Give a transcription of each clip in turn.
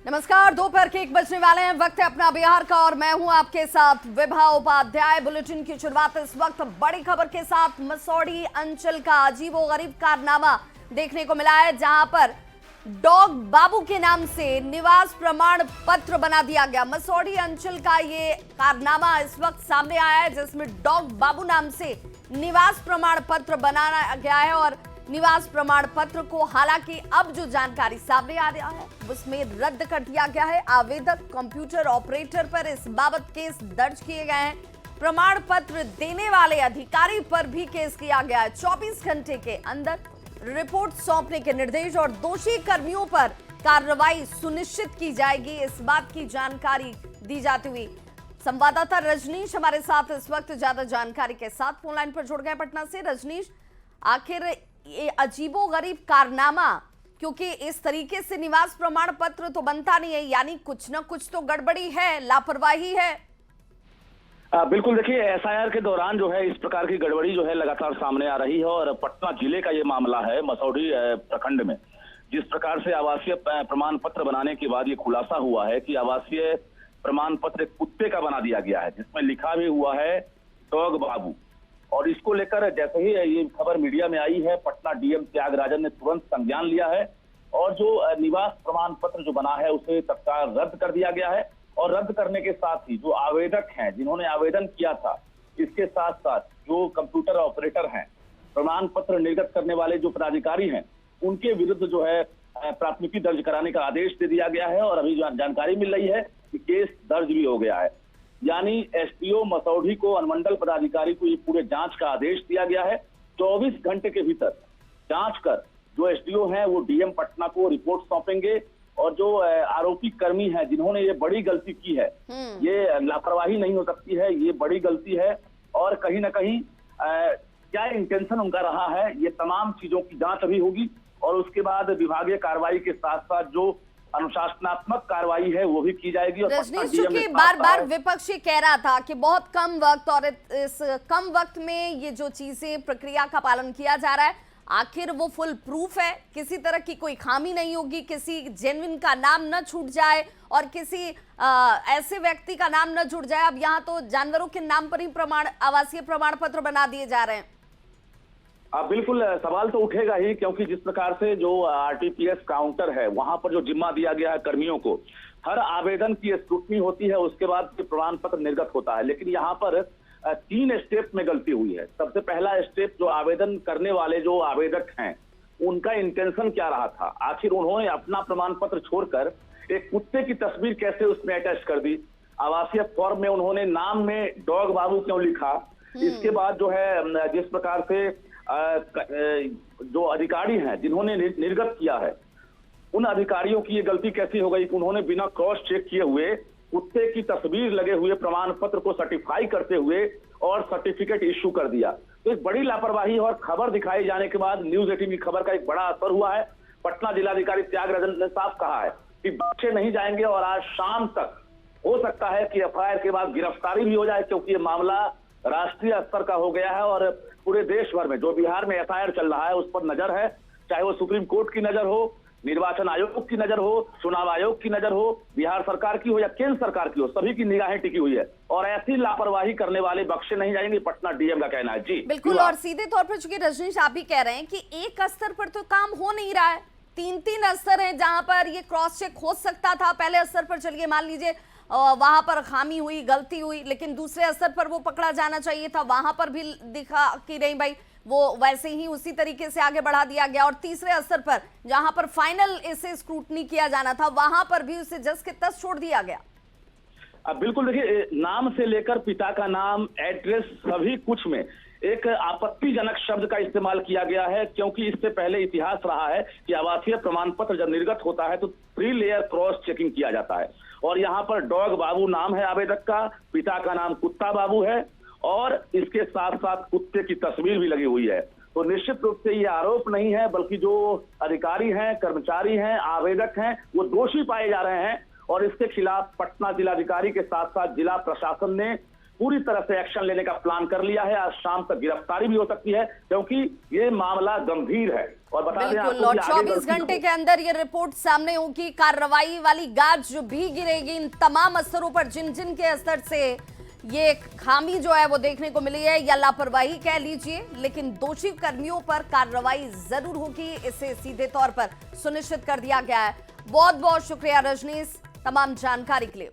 नमस्कार, दोपहर के 1 बजने वाले हैं। वक्त है अपना बिहार का और मैं हूं आपके साथ विभा उपाध्याय। बुलेटिन की शुरुआत इस वक्त बड़ी खबर के साथ मसौढ़ी अंचल का अजीबोगरीब कारनामा देखने को मिला है, जहां पर डॉग बाबू के नाम से निवास प्रमाण पत्र बना दिया गया। मसौढ़ी अंचल का ये कारनामा इस वक्त सामने आया है, जिसमें डॉग बाबू नाम से निवास प्रमाण पत्र बनाया गया है और निवास प्रमाण पत्र को हालांकि अब जो जानकारी सामने आ रहा है उसमें रद्द कर दिया गया है। आवेदक कंप्यूटर ऑपरेटर पर इस बाबत केस दर्ज किए गए हैं। प्रमाण पत्र देने वाले अधिकारी पर भी केस किया गया है। 24 घंटे के अंदर रिपोर्ट सौंपने के निर्देश और दोषी कर्मियों पर कार्रवाई सुनिश्चित की जाएगी, इस बात की जानकारी दी जाती हुई संवाददाता रजनीश हमारे साथ इस वक्त ज्यादा जानकारी के साथ फोन लाइन पर जुड़ गए पटना से। रजनीश, आखिर ये अजीबोगरीब कारनामा, क्योंकि इस तरीके से निवास प्रमाण पत्र तो बनता नहीं है, यानी कुछ ना कुछ तो गड़बड़ी है, लापरवाही है। बिल्कुल, देखिए एसआईआर के दौरान जो है इस प्रकार की गड़बड़ी जो है लगातार सामने आ रही है और पटना जिले का ये मामला है। मसौढ़ी प्रखंड में जिस प्रकार से आवासीय प्रमाण पत्र बनाने के बाद ये खुलासा हुआ है कि आवासीय प्रमाण पत्र कुत्ते का बना दिया गया है, जिसमें लिखा भी हुआ है डॉग बाबू। और इसको लेकर जैसे ही ये खबर मीडिया में आई है, पटना डीएम त्यागराजन ने तुरंत संज्ञान लिया है और जो निवास प्रमाण पत्र जो बना है उसे तत्काल रद्द कर दिया गया है। और रद्द करने के साथ ही जो आवेदक हैं जिन्होंने आवेदन किया था, इसके साथ साथ जो कंप्यूटर ऑपरेटर हैं, प्रमाण पत्र निर्गत करने वाले जो पदाधिकारी हैं, उनके विरुद्ध जो है प्राथमिकी दर्ज कराने का आदेश दे दिया गया है। और अभी जानकारी मिल रही है कि केस दर्ज भी हो गया है, यानी एसडीओ मसौढ़ी को अनुमंडल पदाधिकारी को ये पूरे जांच का आदेश दिया गया है। 24 घंटे के भीतर जांच कर जो एसडीओ हैं वो डीएम पटना को रिपोर्ट सौंपेंगे और जो आरोपी कर्मी हैं जिन्होंने ये बड़ी गलती की है, ये लापरवाही नहीं हो सकती है, ये बड़ी गलती है और कहीं ना कहीं क्या इंटेंशन उनका रहा है, ये तमाम चीजों की जांच अभी होगी और उसके बाद विभागीय कार्रवाई के साथ साथ जो अनुशासनात्मक कार्रवाई है वो भी की जाएगी। और चूंकि बार बार विपक्ष कह रहा था कि बहुत कम वक्त और इस कम वक्त में ये जो चीजें प्रक्रिया का पालन किया जा रहा है, आखिर वो फुल प्रूफ है, किसी तरह की कोई खामी नहीं होगी, किसी जेन्युइन का नाम न छूट जाए और किसी ऐसे व्यक्ति का नाम न छूट जाए। अब यहाँ तो जानवरों के नाम पर ही आवासीय प्रमाण पत्र बना दिए जा रहे हैं। बिल्कुल सवाल तो उठेगा ही, क्योंकि जिस प्रकार से जो आरटीपीएस काउंटर है वहां पर जो जिम्मा दिया गया है कर्मियों को, हर आवेदन की स्क्रूटनी होती है, उसके बाद प्रमाण पत्र निर्गत होता है। लेकिन यहाँ पर 3 स्टेप में गलती हुई है। सबसे पहला स्टेप, जो आवेदन करने वाले जो आवेदक हैं उनका इंटेंशन क्या रहा था, आखिर उन्होंने अपना प्रमाण पत्र छोड़कर एक कुत्ते की तस्वीर कैसे उसमें अटैच कर दी, आवासीय फॉर्म में उन्होंने नाम में डॉग बाबू क्यों लिखा। इसके बाद जो है जिस प्रकार से जो अधिकारी हैं जिन्होंने निर्गत किया है, उन अधिकारियों की ये गलती कैसी हो गई कि उन्होंने बिना क्रॉस चेक किए हुए कुत्ते की तस्वीर लगे हुए प्रमाण पत्र को सर्टिफाई करते हुए और सर्टिफिकेट इश्यू कर दिया। तो एक बड़ी लापरवाही और खबर दिखाई जाने के बाद न्यूज 18 की खबर का एक बड़ा असर हुआ है। पटना जिलाधिकारी त्यागराजन ने साफ कहा है कि बख्शे नहीं जाएंगे और आज शाम तक हो सकता है कि एफआईआर के बाद गिरफ्तारी भी हो जाए, क्योंकि ये मामला राष्ट्रीय स्तर का हो गया है और पूरे देश भर में जो बिहार में एफआईआर चल रहा है उस पर नजर है, चाहे वो सुप्रीम कोर्ट की नजर हो, निर्वाचन आयोग की नजर हो, चुनाव आयोग की नजर हो, बिहार सरकार की हो या केंद्र सरकार की हो, सभी की निगाहें टिकी हुई है और ऐसी लापरवाही करने वाले बख्शे नहीं जाएंगे, पटना डीएम का कहना है। जी बिल्कुल, और सीधे तौर पर चूंकि रजनीश आप भी कह रहे हैं कि एक स्तर पर तो काम हो नहीं रहा है, 3 स्तर है जहां पर ये क्रॉस चेक हो सकता था। पहले स्तर पर चलिए मान लीजिए वहां पर खामी हुई, गलती हुई, लेकिन दूसरे स्तर पर वो पकड़ा जाना चाहिए था, वहां पर भी दिखा कि नहीं भाई वो वैसे ही उसी तरीके से आगे बढ़ा दिया गया। और तीसरे स्तर पर जहां पर फाइनल इसे स्क्रूटनी किया जाना था, वहां पर भी उसे जस के तस छोड़ दिया गया। बिल्कुल, देखिए नाम से लेकर पिता का नाम, एड्रेस, सभी कुछ में एक आपत्तिजनक शब्द का इस्तेमाल किया गया है, क्योंकि इससे पहले इतिहास रहा है कि आवासीय प्रमाण पत्र जब निर्गत होता है तो 3 लेयर क्रॉस चेकिंग किया जाता है और यहाँ पर डॉग बाबू नाम है आवेदक का, पिता का नाम कुत्ता बाबू है और इसके साथ साथ कुत्ते की तस्वीर भी लगी हुई है। तो निश्चित रूप से ये आरोप नहीं है, बल्कि जो अधिकारी हैं, कर्मचारी हैं, आवेदक हैं, वो दोषी पाए जा रहे हैं और इसके खिलाफ पटना जिलाधिकारी के साथ साथ जिला प्रशासन ने पूरी तरह से एक्शन लेने का प्लान कर लिया है। आज शाम तक गिरफ्तारी भी हो सकती है क्योंकि ये मामला गंभीर है। और बता दें बिल्कुल, आपको और कि आगे 24 घंटे के अंदर ये रिपोर्ट सामने होगी, कार्रवाई वाली गाज जो भी गिरेगी इन तमाम स्तरों पर, जिन जिन के स्तर से ये खामी जो है वो देखने को मिली है या लापरवाही कह लीजिए, लेकिन दोषी कर्मियों पर कार्रवाई जरूर होगी, इसे सीधे तौर पर सुनिश्चित कर दिया गया है। बहुत बहुत शुक्रिया रजनीश तमाम जानकारी के लिए।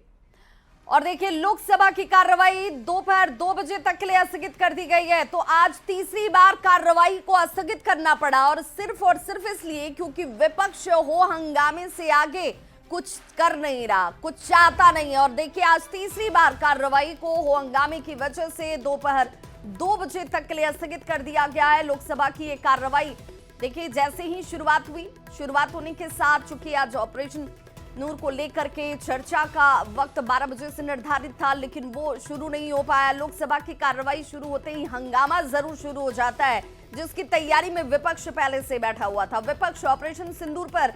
और देखिए, लोकसभा की कार्रवाई दोपहर 2 बजे तक के लिए स्थगित कर दी गई है। तो आज तीसरी बार कार्रवाई को स्थगित करना पड़ा, और सिर्फ इसलिए क्योंकि विपक्ष हो हंगामे से आगे कुछ कर नहीं रहा, कुछ चाहता नहीं। और देखिए, आज तीसरी बार कार्रवाई को हो हंगामे की वजह से दोपहर 2 बजे तक के लिए स्थगित कर दिया गया है। लोकसभा की ये कार्रवाई देखिए जैसे ही शुरुआत होने के साथ, चूंकि आज ऑपरेशन नूर को लेकर के चर्चा का वक्त 12 बजे से निर्धारित था, लेकिन वो शुरू नहीं हो पाया। लोकसभा की कार्रवाई शुरू होते ही हंगामा जरूर शुरू हो जाता है, जिसकी तैयारी में विपक्ष पहले से बैठा हुआ था। विपक्ष ऑपरेशन सिंदूर पर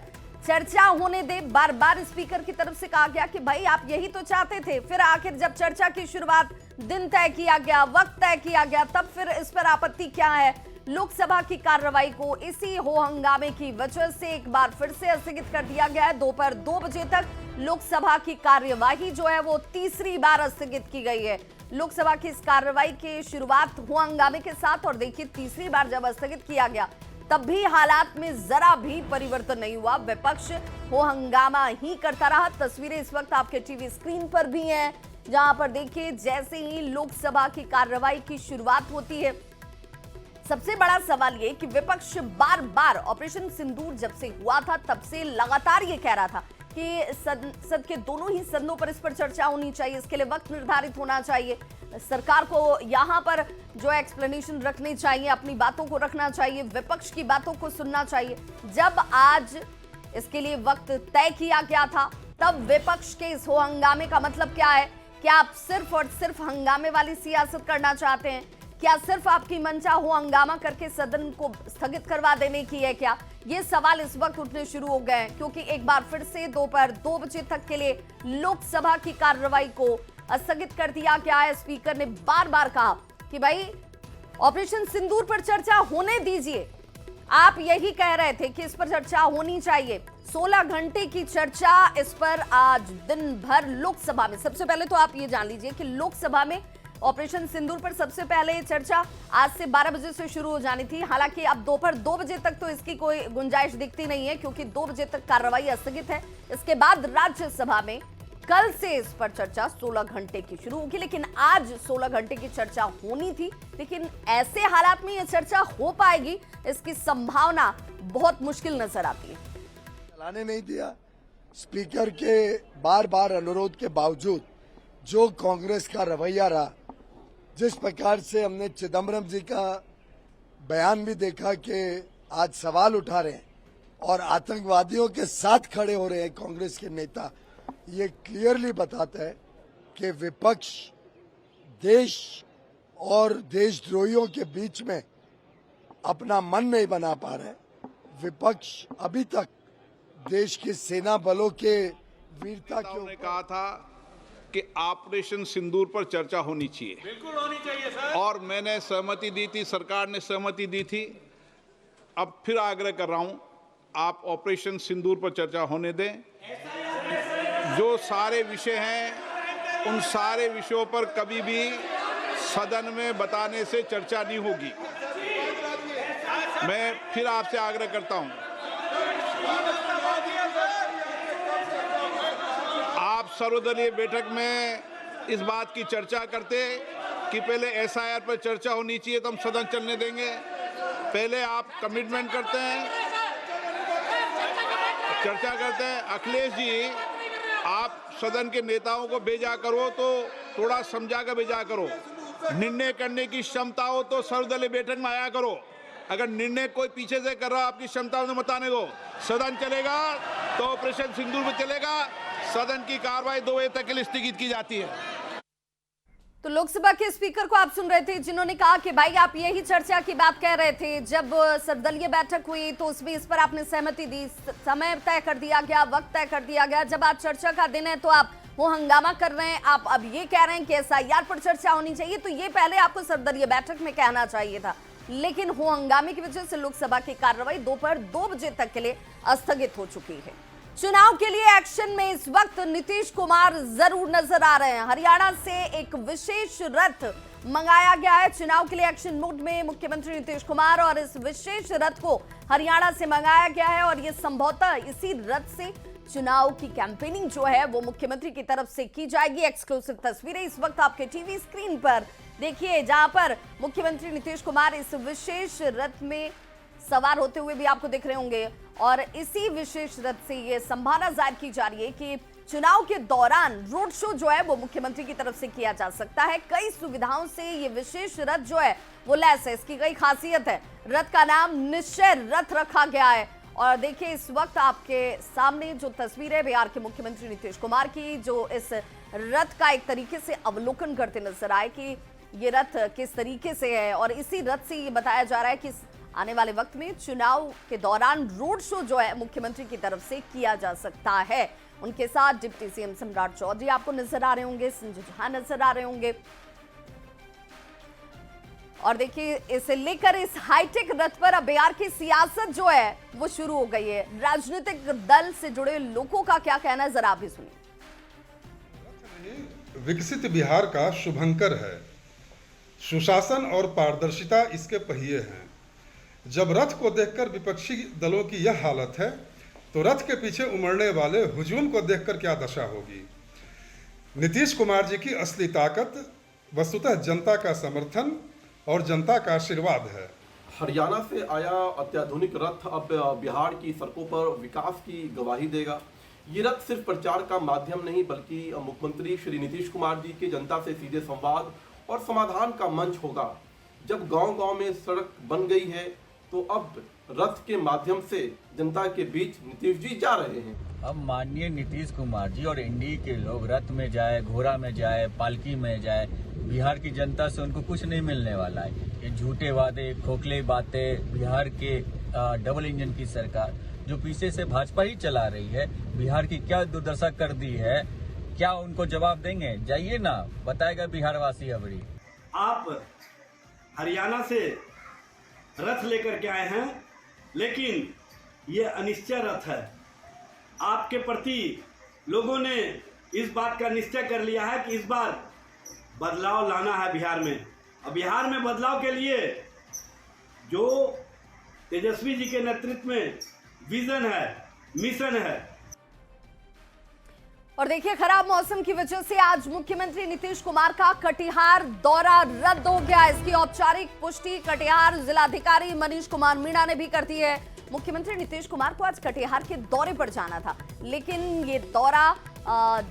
चर्चा होने दे, बार बार स्पीकर की तरफ से कहा गया कि भाई आप यही तो चाहते थे। फिर आखिर जब चर्चा की शुरुआत, दिन तय किया गया, वक्त तय किया गया, तब फिर इस पर आपत्ति क्या है? लोकसभा की कार्रवाई को इसी हो हंगामे की वजह से एक बार फिर से स्थगित कर दिया गया है। दोपहर 2 बजे तक लोकसभा की कार्यवाही जो है वो तीसरी बार स्थगित की गई है। लोकसभा की इस कार्रवाई की शुरुआत हो हंगामे के साथ, और देखिए तीसरी बार जब स्थगित किया गया तब भी हालात में जरा भी परिवर्तन नहीं हुआ। विपक्ष हो हंगामा ही करता रहा। तस्वीरें इस वक्त आपके टीवी स्क्रीन पर भी हैं, जहां पर देखिए जैसे ही लोकसभा की कार्रवाई की शुरुआत होती है, सबसे बड़ा सवाल ये कि विपक्ष बार बार ऑपरेशन सिंदूर जब से हुआ था तब से लगातार ये कह रहा था कि संसद के दोनों ही सदनों पर इस पर चर्चा होनी चाहिए, इसके लिए वक्त निर्धारित होना चाहिए, सरकार को यहाँ पर जो एक्सप्लेनेशन रखनी चाहिए, अपनी बातों को रखना चाहिए, विपक्ष की बातों को सुनना चाहिए। जब आज इसके लिए वक्त तय किया गया था, तब विपक्ष के इस हो हंगामे का मतलब क्या है? क्या आप सिर्फ और सिर्फ हंगामे वाली सियासत करना चाहते हैं? क्या सिर्फ आपकी मंशा हो हंगामा करके सदन को स्थगित करवा देने की है क्या? ये सवाल इस वक्त उठने शुरू हो गए हैं, क्योंकि एक बार फिर से दोपहर 2 बजे तक के लिए लोकसभा की कार्रवाई को स्थगित कर दिया गया है। स्पीकर ने बार बार कहा कि भाई ऑपरेशन सिंदूर पर चर्चा होने दीजिए। आप यही कह रहे थे कि इस पर चर्चा होनी चाहिए। 16 घंटे की चर्चा इस पर आज दिन भर लोकसभा में। सबसे पहले तो आप ये जान लीजिए कि लोकसभा में ऑपरेशन सिंदूर पर सबसे पहले चर्चा आज से 12 बजे से शुरू हो जानी थी। हालांकि अब दोपहर 2 बजे तक तो इसकी कोई गुंजाइश दिखती नहीं है, क्योंकि 2 बजे तक कार्रवाई स्थगित है। इसके बाद राज्यसभा में कल से इस पर चर्चा 16 घंटे की शुरू होगी, लेकिन आज 16 घंटे की चर्चा होनी थी। लेकिन ऐसे हालात में यह चर्चा हो पाएगी, इसकी संभावना बहुत मुश्किल नजर आती है। चलाने नहीं दिया। स्पीकर के बार बार अनुरोध के बावजूद जो कांग्रेस का रवैया रहा, जिस प्रकार से हमने चिदम्बरम जी का बयान भी देखा कि आज सवाल उठा रहे हैं और आतंकवादियों के साथ खड़े हो रहे हैं कांग्रेस के नेता, ये क्लियरली बताता है कि विपक्ष देश और देशद्रोहियों के बीच में अपना मन नहीं बना पा रहा है। विपक्ष अभी तक देश के सेना बलों के वीरता के ऊपर कहा था कि ऑपरेशन सिंदूर पर चर्चा होनी चाहिए। बिल्कुल होनी चाहिए सर। और मैंने सहमति दी थी, सरकार ने सहमति दी थी। अब फिर आग्रह कर रहा हूं, आप ऑपरेशन सिंदूर पर चर्चा होने दें। जो सारे विषय हैं, उन सारे विषयों पर कभी भी सदन में बताने से चर्चा नहीं होगी। मैं फिर आपसे आग्रह करता हूं, आप सर्वदलीय बैठक में इस बात की चर्चा करते कि पहले एसआईआर पर चर्चा होनी चाहिए तो हम सदन चलने देंगे। पहले आप कमिटमेंट करते हैं, चर्चा करते हैं। अखिलेश जी, आप सदन के नेताओं को भेजा करो तो थोड़ा समझा कर भेजा करो। निर्णय करने की क्षमता हो तो सर्वदलीय बैठक में आया करो। अगर निर्णय कोई पीछे से कर रहा हो, आपकी क्षमता उन्हें बताने दो। सदन चलेगा तो ऑपरेशन सिंदूर में चलेगा। सदन की कार्रवाई 2 बजे तक के लिए स्थगित की जाती है। तो लोकसभा के स्पीकर को आप सुन रहे थे, जिन्होंने कहा कि भाई आप यही चर्चा की बात कह रहे थे। जब सर्वदलीय बैठक हुई तो उसमें इस पर आपने सहमति दी, समय तय कर दिया गया, वक्त तय कर दिया गया। जब आज चर्चा का दिन है तो आप वो हंगामा कर रहे हैं, आप अब ये कह रहे हैं कि एसआईआर पर चर्चा होनी चाहिए, तो ये पहले आपको सर्वदलीय बैठक में कहना चाहिए था। लेकिन हो हंगामे की वजह से लोकसभा की कार्रवाई दोपहर 2 बजे तक के लिए स्थगित हो चुकी है। चुनाव के लिए एक्शन में इस वक्त नीतीश कुमार जरूर नजर आ रहे हैं। हरियाणा से एक विशेष रथ मंगाया गया है चुनाव के लिए एक्शन मोड में मुख्यमंत्री नीतीश कुमार, और इस विशेष रथ को हरियाणा से मंगाया गया है और ये संभवतः इसी रथ से चुनाव की कैंपेनिंग जो है वो मुख्यमंत्री की तरफ से की जाएगी। एक्सक्लूसिव तस्वीरें इस वक्त आपके टीवी स्क्रीन पर देखिए, जहां पर मुख्यमंत्री नीतीश कुमार इस विशेष रथ में सवार होते हुए भी आपको दिख रहे होंगे, और इसी विशेष रथ से ये संभावना जाहिर की जा रही है कि चुनाव के दौरान रोड शो जो है वो मुख्यमंत्री की तरफ से किया जा सकता है। कई सुविधाओं से ये विशेष रथ जो है वो लैस है, इसकी कई खासियत है। रथ का नाम निश्चय रथ रखा गया है, और देखिए इस वक्त आपके सामने जो तस्वीर है बिहार के मुख्यमंत्री नीतीश कुमार की, जो इस रथ का एक तरीके से अवलोकन करते नजर आए कि ये रथ किस तरीके से है, और इसी रथ से ये बताया जा रहा है कि आने वाले वक्त में चुनाव के दौरान रोड शो जो है मुख्यमंत्री की तरफ से किया जा सकता है। उनके साथ डिप्टी सीएम सम्राट चौधरी आपको नजर आ रहे होंगे, संजय झा नजर आ रहे होंगे, और देखिए इसे लेकर इस हाईटेक रथ पर अब बिहार की सियासत जो है वो शुरू हो गई है। राजनीतिक दल से जुड़े लोगों का क्या कहना है, जरा भी सुनिए। विकसित बिहार का शुभंकर है, सुशासन और पारदर्शिता इसके पहिए हैं। जब रथ को देखकर विपक्षी दलों की यह हालत है, तो रथ के पीछे उमड़ने वाले हुजूम को देखकर क्या दशा होगी। नीतीश कुमार जी की असली ताकत वस्तुतः जनता का समर्थन और जनता का आशीर्वाद है। हरियाणा से आया अत्याधुनिक रथ अब बिहार की सड़कों पर विकास की गवाही देगा। ये रथ सिर्फ प्रचार का माध्यम नहीं, बल्कि मुख्यमंत्री श्री नीतीश कुमार जी के जनता से सीधे संवाद और समाधान का मंच होगा। जब गांव-गांव में सड़क बन गई है, तो अब रथ के माध्यम से जनता के बीच नीतीश जी जा रहे हैं। अब माननीय नीतीश कुमार जी और एनडीए के लोग रथ में जाए, घोड़ा में जाए, पालकी में जाए, बिहार की जनता से उनको कुछ नहीं मिलने वाला है। ये झूठे वादे, खोखले बातें, बिहार के डबल इंजन की सरकार जो पीछे से भाजपा ही चला रही है, बिहार की क्या दुर्दशा कर दी है, क्या उनको जवाब देंगे? जाइए ना, बताएगा बिहार वासी अबरी। आप हरियाणा से रथ लेकर के आए हैं, लेकिन ये अनिश्चय रथ है। आपके प्रति लोगों ने इस बात का निश्चय कर लिया है कि इस बार बदलाव लाना है बिहार में, और बिहार में बदलाव के लिए जो तेजस्वी जी के नेतृत्व में विजन है, मिशन है। और देखिए खराब मौसम की वजह से आज मुख्यमंत्री नीतीश कुमार का कटिहार दौरा रद्द हो गया। इसकी औपचारिक पुष्टि कटिहार जिलाधिकारी मनीष कुमार मीणा ने भी कर दी है। मुख्यमंत्री नीतीश कुमार को आज कटिहार के दौरे पर जाना था, लेकिन ये दौरा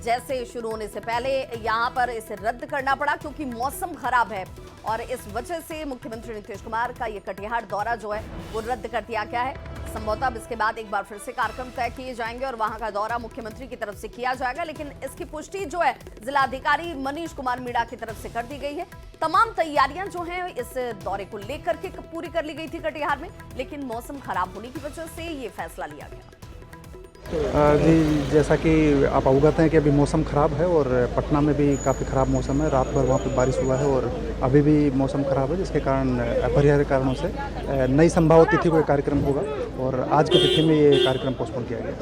जैसे शुरू होने से पहले यहाँ पर इसे रद्द करना पड़ा क्योंकि मौसम खराब है, और इस वजह से मुख्यमंत्री नीतीश कुमार का ये कटिहार दौरा जो है वो रद्द कर दिया गया है। संभवतः इसके बाद एक बार फिर से कार्यक्रम तय किए जाएंगे और वहां का दौरा मुख्यमंत्री की तरफ से किया जाएगा, लेकिन इसकी पुष्टि जो है जिलाधिकारी मनीष कुमार मीणा की तरफ से कर दी गई है। तमाम तैयारियां जो हैं इस दौरे को लेकर के पूरी कर ली गई थी कटिहार में, लेकिन मौसम खराब होने की वजह से ये फैसला लिया गया। जी, जैसा कि आप अवगत हैं कि अभी मौसम ख़राब है और पटना में भी काफ़ी ख़राब मौसम है। रात भर वहाँ पर बारिश हुआ है और अभी भी मौसम ख़राब है, जिसके कारण अपरिहार्य कारणों से नई संभावित तिथि को कार्यक्रम होगा और आज की तिथि में ये कार्यक्रम पोस्टपोन किया गया।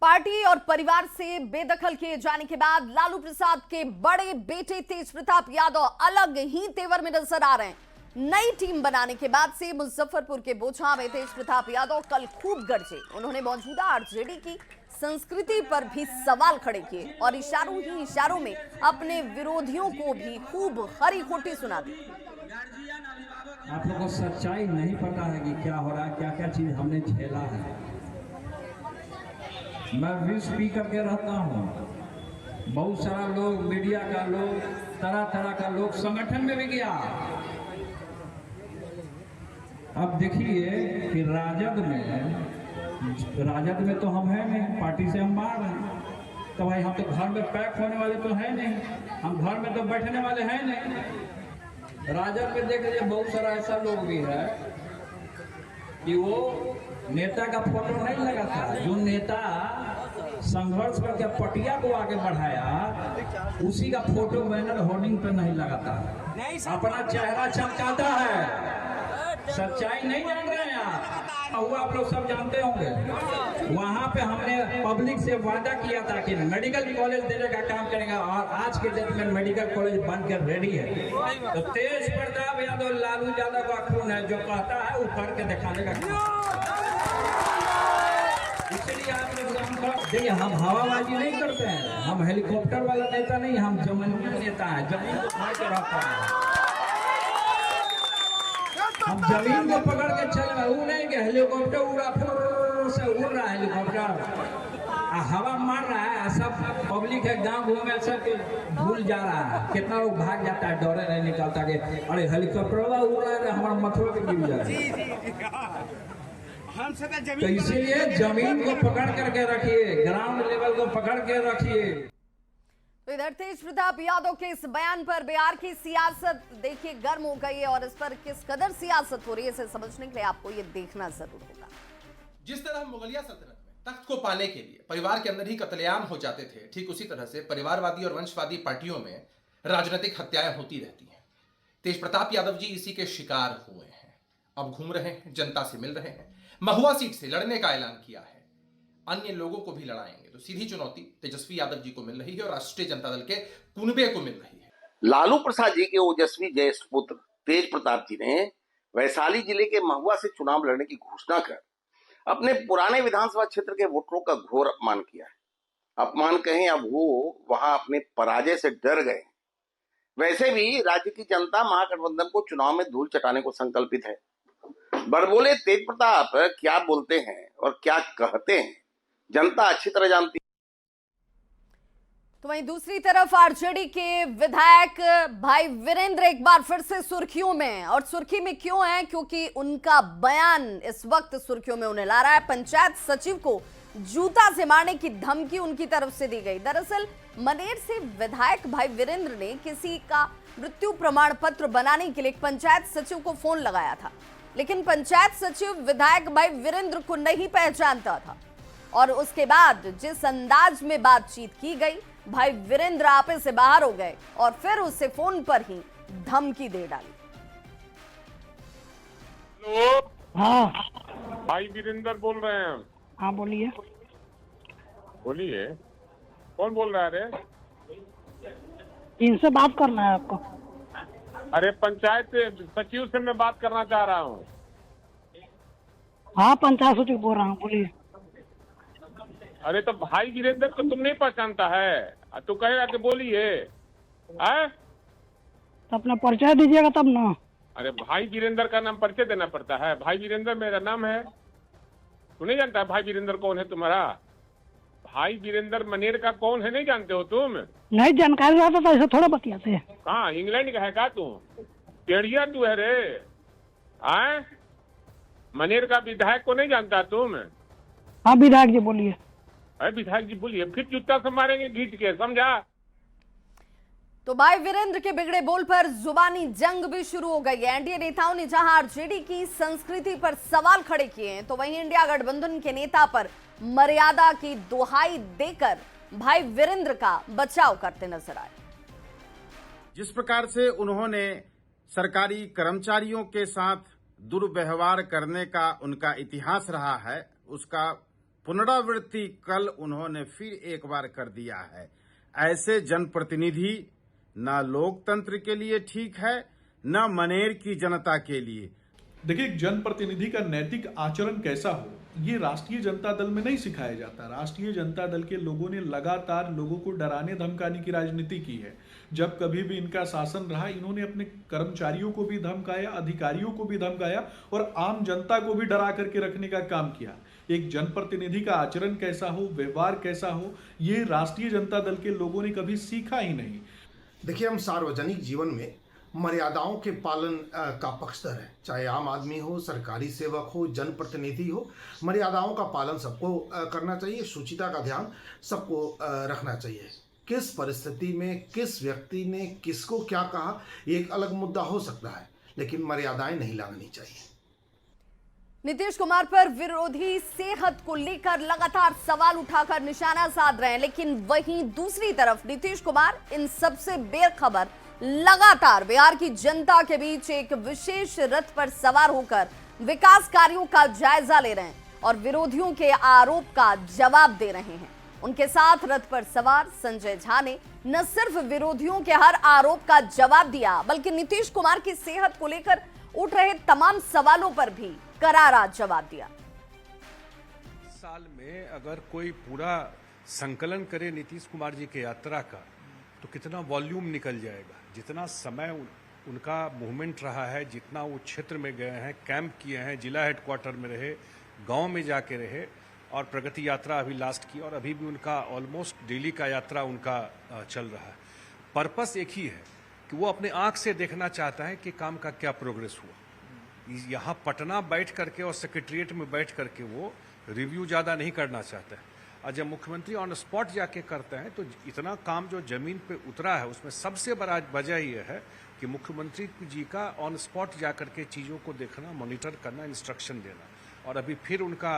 पार्टी और परिवार से बेदखल किए जाने के बाद लालू प्रसाद के बड़े बेटे तेज प्रताप यादव अलग ही तेवर में नजर आ रहे हैं। नई टीम बनाने के बाद से मुजफ्फरपुर के बोचहा में तेज प्रताप यादव कल खूब गरजे। उन्होंने मौजूदा आरजेडी की संस्कृति पर भी सवाल खड़े किए और इशारों ही इशारों में अपने विरोधियों को भी खूब हरी खोटी सुना दी। आप लोगों को सच्चाई नहीं पता है कि क्या हो रहा है, क्या क्या चीज हमने झेला है। मैं भी स्पीकर के रहता हूँ, बहुत सारा लोग, मीडिया का लोग, तरह तरह का लोग, संगठन में भी गया। अब देखिए कि राजद में तो हम हैं नहीं, पार्टी से हम बाहर हैं, तो भाई हम तो घर में पैक होने वाले तो है नहीं, हम घर में तो बैठने वाले हैं नहीं। राजद में देख लीजिए बहुत सारा ऐसा लोग भी है कि वो नेता का फोटो नहीं लगाता। जो नेता संघर्ष करके पटिया को आगे बढ़ाया, उसी का फोटो बैनर होर्डिंग पर नहीं लगाता, अपना चेहरा चमकाता है। सच्चाई नहीं जान रहे हैं आप लोग सब जानते होंगे। वहाँ पे हमने पब्लिक से वादा किया था कि मेडिकल कॉलेज देने का काम करेंगे, और आज के डेट में मेडिकल कॉलेज बनकर रेडी है। तो तेज प्रताप यादव लालू यादव का खून है, जो कहता है वो करके दिखाने का काम। इसलिए आप लोग देखिए, हम हवाबाजी नहीं करते हैं, हम हेलीकॉप्टर वाला नेता नहीं, हम जमीनी नेता है, जमीन को फाड़ के रखता है। हम जमीन को पकड़ के चल रहे, वो नहीं कि हेलीकॉप्टर उड़ा फुर से उड़ रहा है, हेलीकॉप्टर हवा मार रहा है, सब पब्लिक है गांव घूमे सब भूल जा रहा है। कितना लोग भाग जाता है, डरे नहीं निकलता कि अरे हेलीकॉप्टर उड़ रहा है, हमारा मथुरा पे गिर जाए। तो इसीलिए जमीन को पकड़ करके रखिए, ग्राउंड लेवल को पकड़ के रखिए। तो इधर तेज प्रताप यादव के इस बयान पर बिहार की सियासत देखिए गर्म हो गई है, और इस पर किस कदर सियासत हो रही है इसे समझने के लिए आपको ये देखना जरूर होगा। जिस तरह मुगलिया सल्तनत में तख्त को पाने के लिए परिवार के अंदर ही कत्लेआम हो जाते थे, ठीक उसी तरह से परिवारवादी और वंशवादी पार्टियों में राजनीतिक हत्याएं होती रहती हैं। तेज प्रताप यादव जी इसी के शिकार हुए हैं। अब घूम रहे हैं, जनता से मिल रहे हैं, महुआ सीट से लड़ने का ऐलान किया है, अन्य लोगों को भी लड़ाएंगे। तो सीधी चुनौती तेजस्वी यादव जी को मिल रही है और राष्ट्रीय जनता दल के कुनबे को मिल रही है। लालू प्रसाद जी के ओजस्वी ज्येष्ठ पुत्र तेज प्रताप जी ने वैशाली जिले के महुआ से चुनाव लड़ने की घोषणा कर अपने पुराने विधानसभा क्षेत्र के वोटरों का घोर अपमान किया है। अपमान कहें, अब वो वहां अपने पराजय से डर गए। वैसे भी राज्य की जनता महागठबंधन को चुनाव में धूल चटाने को संकल्पित है। बड़बोले तेज प्रताप क्या बोलते हैं और क्या कहते हैं, जनता अच्छी तरह जानती है। तो वहीं दूसरी तरफ आरजेडी के विधायक भाई वीरेंद्र एक बार फिर से सुर्खियों में, और सुर्खी में क्यों है, क्योंकि उनका बयान इस वक्त सुर्खियों में उन्हें ला रहा है। पंचायत सचिव को जूता से मारने की धमकी उनकी तरफ से दी गई। दरअसल मनेर से विधायक भाई वीरेंद्र ने किसी का मृत्यु प्रमाण पत्र बनाने के लिए पंचायत सचिव को फोन लगाया था, लेकिन पंचायत सचिव विधायक भाई वीरेंद्र को नहीं पहचानता था, और उसके बाद जिस अंदाज में बातचीत की गई, भाई वीरेंद्र आपे से बाहर हो गए और फिर उसे फोन पर ही धमकी दे डाली। हेलो, हाँ भाई वीरेंद्र बोल रहे हैं। हाँ बोलिए। बोलिए, कौन बोल रहा है? रे इनसे बात करना है आपको? अरे पंचायत सचिव से मैं बात करना चाह रहा हूँ। हाँ पंचायत सचिव बोल रहा हूँ, बोलिए। अरे तो भाई वीरेंद्र को तुम नहीं पहचानता है, तू कहेगा कि बोलिए। तो अपना परिचय दीजिएगा तब ना। अरे भाई वीरेंद्र का नाम परिचय देना पड़ता है। भाई वीरेंद्र मेरा नाम है, तू नहीं जानता भाई वीरेंद्र कौन है तुम्हारा? भाई वीरेंद्र मनेर का कौन है, नहीं जानते हो तुम? नहीं जानकारी रहता तो ऐसे थोड़ा बतियाते हैं। हाँ, इंग्लैंड का है का तू? टेढ़िया तू है रे। मनेर का विधायक को नहीं जानता तुम? हाँ विधायक जी बोलिए। अरे विधायक जी बोलिए, फिर जूता से मारेंगे घींच के, समझा? तो भाई वीरेंद्र के बिगड़े बोल पर जुबानी जंग भी शुरू हो गई है। एनडीए नेताओं ने जहां आरजेडी की संस्कृति पर सवाल खड़े किए हैं, तो वहीं इंडिया गठबंधन के नेता पर मर्यादा की दुहाई देकर भाई वीरेंद्र का बचाव करते नजर आए। जिस प्रकार से उन्होंने सरकारी कर्मचारियों के साथ दुर्व्यवहार करने का उनका इतिहास रहा है, उसका पुनरावृत्ति कल उन्होंने फिर एक बार कर दिया है। ऐसे जनप्रतिनिधि न लोकतंत्र के लिए ठीक है, न मनेर की जनता के लिए। देखिए, जनप्रतिनिधि का नैतिक आचरण कैसा हो, ये राष्ट्रीय जनता दल में नहीं सिखाया जाता। राष्ट्रीय जनता दल के लोगों ने लगातार लोगों को डराने धमकाने की राजनीति की है। जब कभी भी इनका शासन रहा, इन्होंने अपने कर्मचारियों को भी धमकाया, अधिकारियों को भी धमकाया और आम जनता को भी डरा करके रखने का काम किया। एक जनप्रतिनिधि का आचरण कैसा हो, व्यवहार कैसा हो, ये राष्ट्रीय जनता दल के लोगों ने कभी सीखा ही नहीं। देखिए, हम सार्वजनिक जीवन में मर्यादाओं के पालन का पक्षधर है। चाहे आम आदमी हो, सरकारी सेवक हो, जनप्रतिनिधि हो, मर्यादाओं का पालन सबको करना चाहिए। शुचिता का ध्यान सबको रखना चाहिए। किस परिस्थिति में किस व्यक्ति ने किसको क्या कहा, एक अलग मुद्दा हो सकता है, लेकिन मर्यादाएं नहीं लांघनी चाहिए। नीतीश कुमार पर विरोधी सेहत को लेकर लगातार सवाल उठाकर निशाना साध रहे हैं, लेकिन वहीं दूसरी तरफ नीतीश कुमार इन सबसे बेखबर लगातार बिहार की जनता के बीच एक विशेष रथ पर सवार होकर विकास कार्यों का जायजा ले रहे हैं और विरोधियों के आरोप का जवाब दे रहे हैं। उनके साथ रथ पर सवार संजय झा ने न सिर्फ विरोधियों के हर आरोप का जवाब दिया, बल्कि नीतीश कुमार की सेहत को लेकर उठ रहे तमाम सवालों पर भी करारा जवाब दिया। साल में अगर कोई पूरा संकलन करे नीतीश कुमार जी के यात्रा का, तो कितना वॉल्यूम निकल जाएगा। जितना समय उनका मूवमेंट रहा है, जितना वो क्षेत्र में गए हैं, कैंप किए हैं, जिला हेडक्वार्टर में रहे, गांव में जाके रहे और प्रगति यात्रा अभी लास्ट की और अभी भी उनका ऑलमोस्ट डेली का यात्रा उनका चल रहा है। पर्पस एक ही है कि वो अपने आंख से देखना चाहता है कि काम का क्या प्रोग्रेस हुआ। यहाँ पटना बैठ करके और सेक्रेटरिएट में बैठ करके वो रिव्यू ज़्यादा नहीं करना चाहता है। और जब मुख्यमंत्री ऑन स्पॉट जाके करते हैं तो इतना काम जो जमीन पे उतरा है उसमें सबसे बड़ा वजह ये है कि मुख्यमंत्री जी का ऑन स्पॉट जा करके चीज़ों को देखना, मॉनिटर करना, इंस्ट्रक्शन देना। और अभी फिर उनका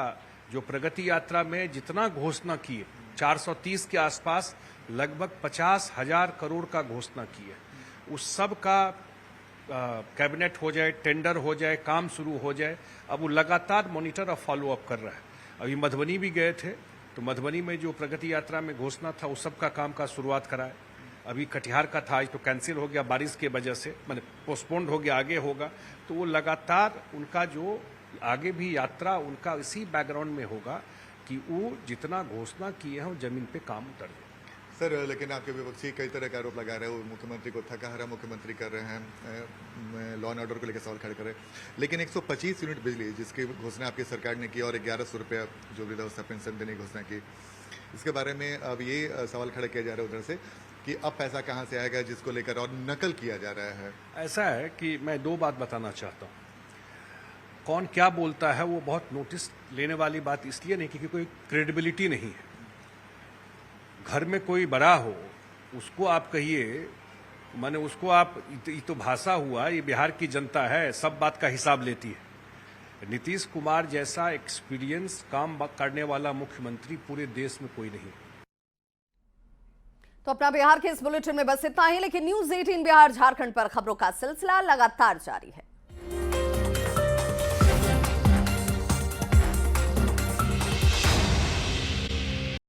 जो प्रगति यात्रा में जितना घोषणा किए 430 के आसपास लगभग 50,000 करोड़ का घोषणा की है, उस सब का कैबिनेट हो जाए, टेंडर हो जाए, काम शुरू हो जाए। अब वो लगातार मॉनिटर और फॉलो अप कर रहा है। अभी मधुबनी भी गए थे तो मधुबनी में जो प्रगति यात्रा में घोषणा था उस सब का काम का शुरुआत कराए। अभी कटिहार का था, आज तो कैंसिल हो गया बारिश की वजह से, मैंने पोस्टपोन्ड हो गया, आगे होगा। तो वो लगातार उनका जो आगे भी यात्रा उनका इसी बैकग्राउंड में होगा कि वो जितना घोषणा किए हैं वो जमीन पे काम उतर जाए। सर, लेकिन आपके विपक्षी कई तरह का आरोप लगा रहे हो, मुख्यमंत्री को थकाहारा मुख्यमंत्री कर रहे हैं, लॉ एंड ऑर्डर को लेकर सवाल खड़े कर रहे हैं। लेकिन 125 यूनिट बिजली जिसकी घोषणा आपकी सरकार ने की और 1100 रुपया जो वृद्धावस्था पेंशन देने की घोषणा की, इसके बारे में अब ये सवाल खड़े किया जा रहा है उधर से कि अब पैसा कहाँ से आएगा, जिसको लेकर और नकल किया जा रहा है। ऐसा है कि मैं दो बात बताना चाहता हूँ। कौन क्या बोलता है वो बहुत नोटिस लेने वाली बात इसलिए नहीं क्योंकि कोई क्रेडिबिलिटी नहीं है। घर में कोई बड़ा हो उसको आप कहिए, माने उसको आप, ये तो भाषा हुआ, ये बिहार की जनता है, सब बात का हिसाब लेती है। नीतीश कुमार जैसा एक्सपीरियंस काम करने वाला मुख्यमंत्री पूरे देश में कोई नहीं। तो अपना बिहार के इस बुलेटिन में बस इतना ही, लेकिन न्यूज़ 18 बिहार झारखंड पर खबरों का सिलसिला लगातार जारी है।